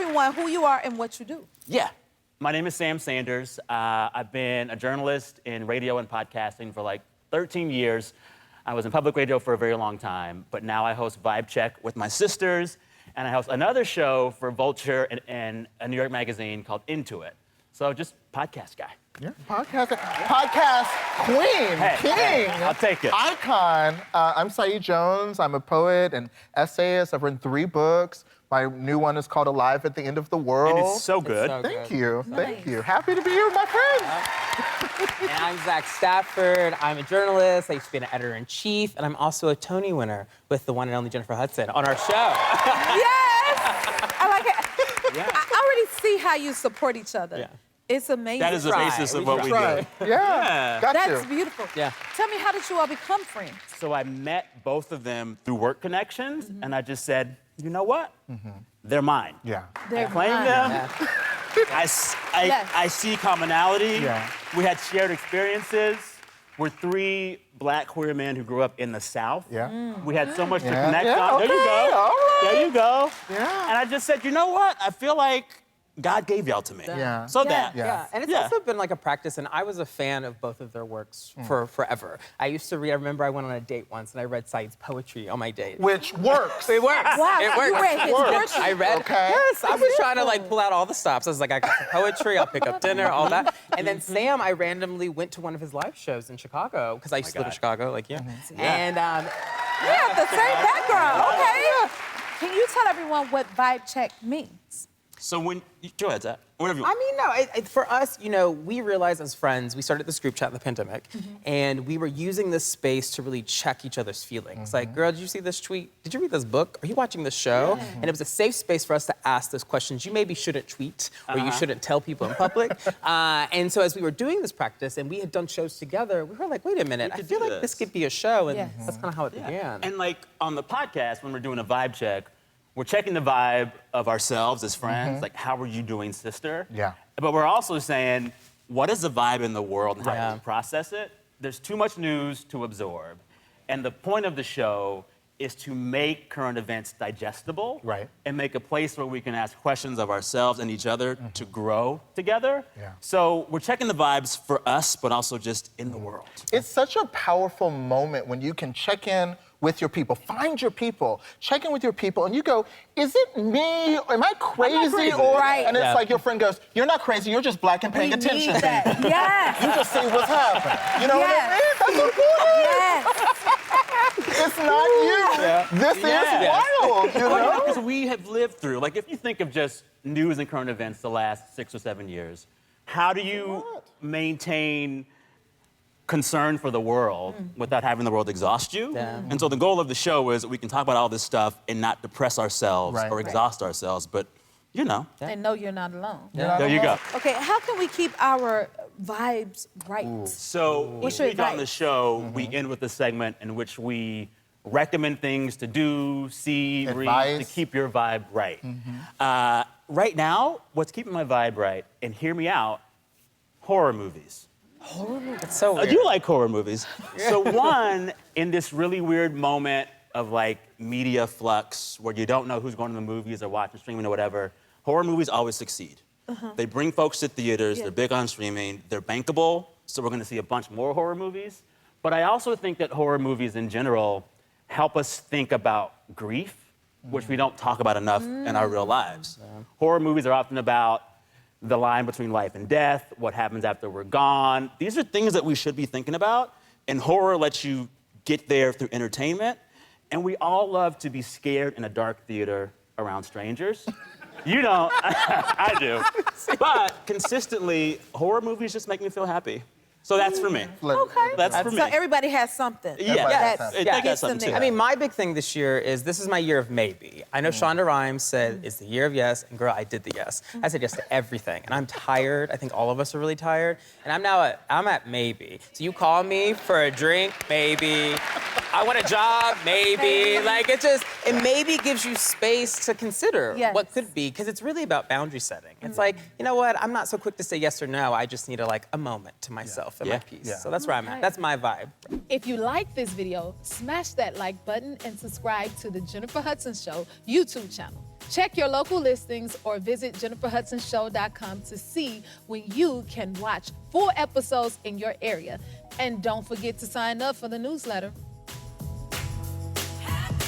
everyone who you are and what you do. Yeah. My name is Sam Sanders. I've been a journalist in radio and podcasting for like 13 years. I was in public radio for a very long time, but now I host Vibe Check with my sisters, and I host another show for Vulture and a New York magazine called Into It. So just podcast guy. Yeah, podcast queen, king. I'll take it. Icon. I'm Saeed Jones. I'm a poet and essayist. I've written 3 books. My new one is called Alive at the End of the World. And it's so good. Thank you. Thank you. Happy to be here with my friends. And I'm Zach Stafford. I'm a journalist. I used to be an editor-in-chief, and I'm also a Tony winner with the one and only Jennifer Hudson on our show. Yes! I like it. Yeah. I already see how you support each other. Yeah. It's amazing. That is the basis of what we do. Yeah. Got That's you. beautiful. Yeah. Tell me, how did you all become friends? So I met both of them through work connections, and I just said, you know what? They're mine. Yeah. They're I claim mine. them. Yeah. I see commonality. Yeah. We had shared experiences. We're 3 Black queer men who grew up in the South. Yeah. We had so much to Yeah. connect Yeah, on. There you okay, go. all right. There you go. Yeah. And I just said, you know what? I feel like God gave y'all to me. Yeah. So that. Yeah, and it's also been like a practice, and I was a fan of both of their works for forever. I used to read, I remember I went on a date once, and I read Saeed's poetry on my date. Which works. It works. Wow, It works. you read his poetry. I read, Okay. yes, I was trying to like pull out all the stops. I was like, I got some poetry, I'll pick up dinner, all that. And then Sam, I randomly went to one of his live shows in Chicago, because I used to live in Chicago, like you. And Yeah, the same background. Okay. Can you tell everyone what Vibe Check means? So when, go ahead, Zach. Whatever you I want. mean, no, for us, you know, we realized as friends, we started this group chat in the pandemic, and we were using this space to really check each other's feelings. Like, girl, did you see this tweet? Did you read this book? Are you watching this show? And it was a safe space for us to ask those questions you maybe shouldn't tweet or you shouldn't tell people in public. And so as we were doing this practice and we had done shows together, we were like, wait a minute, I feel like this could be a show. And that's kind of how it began. And like on the podcast, when we're doing a vibe check, we're checking the vibe of ourselves as friends. Like, how are you doing, sister? Yeah. But we're also saying, what is the vibe in the world and how do we process it? There's too much news to absorb. And the point of the show is to make current events digestible. Right. And make a place where we can ask questions of ourselves and each other to grow together. Yeah. So we're checking the vibes for us, but also just in the world. It's such a powerful moment when you can check in with your people, find your people, check in with your people, and you go, is it me? Am I crazy? crazy. Or, Right. And it's like your friend goes, you're not crazy, you're just Black and paying We attention. need that. baby. Yes. You just see what's happening. You know Yes. what I mean? That's important. Yes. It's not you. This is wild, you know? Because we have lived through, like if you think of just news and current events the last 6 or 7 years, how do you maintain concern for the world without having the world exhaust you? And so the goal of the show is that we can talk about all this stuff and not depress ourselves or exhaust ourselves, but you know. And know you're not alone. There you go. Okay, how can we keep our vibes right? So each your week on the advice? show, we end with a segment in which we recommend things to do, see, read, to Advice. keep your vibe right. Right now, what's keeping my vibe right, and hear me out, horror movies. It's so weird. You like horror movies. So one, in this really weird moment of like media flux where you don't know who's going to the movies or watching streaming or whatever, horror movies always succeed. They bring folks to theaters, they're big on streaming, they're bankable, so we're gonna see a bunch more horror movies. But I also think that horror movies in general help us think about grief, which we don't talk about enough in our real lives. Horror movies are often about the line between life and death, what happens after we're gone. These are things that we should be thinking about, and horror lets you get there through entertainment. And we all love to be scared in a dark theater around strangers. You don't, I do. But consistently, horror movies just make me feel happy. So that's for me. Okay. That's for me. So everybody has something. Yeah, That's- they gets got something them too. there. I mean, my big thing this year is this is my year of maybe. I know Shonda Rhimes said it's the year of yes, and girl, I did the yes. I said yes to everything, and I'm tired. I think all of us are really tired, and I'm at maybe. So you call me for a drink, maybe. I want a job, maybe. Like it maybe gives you space to consider what could be, because it's really about boundary setting. It's like, you know what? I'm not so quick to say yes or no. I just need a moment to myself and my peace. So that's where I'm at. That's my vibe. If you like this video, smash that like button and subscribe to the Jennifer Hudson Show YouTube channel. Check your local listings or visit jenniferhudsonshow.com to see when you can watch full episodes in your area. And don't forget to sign up for the newsletter. Happy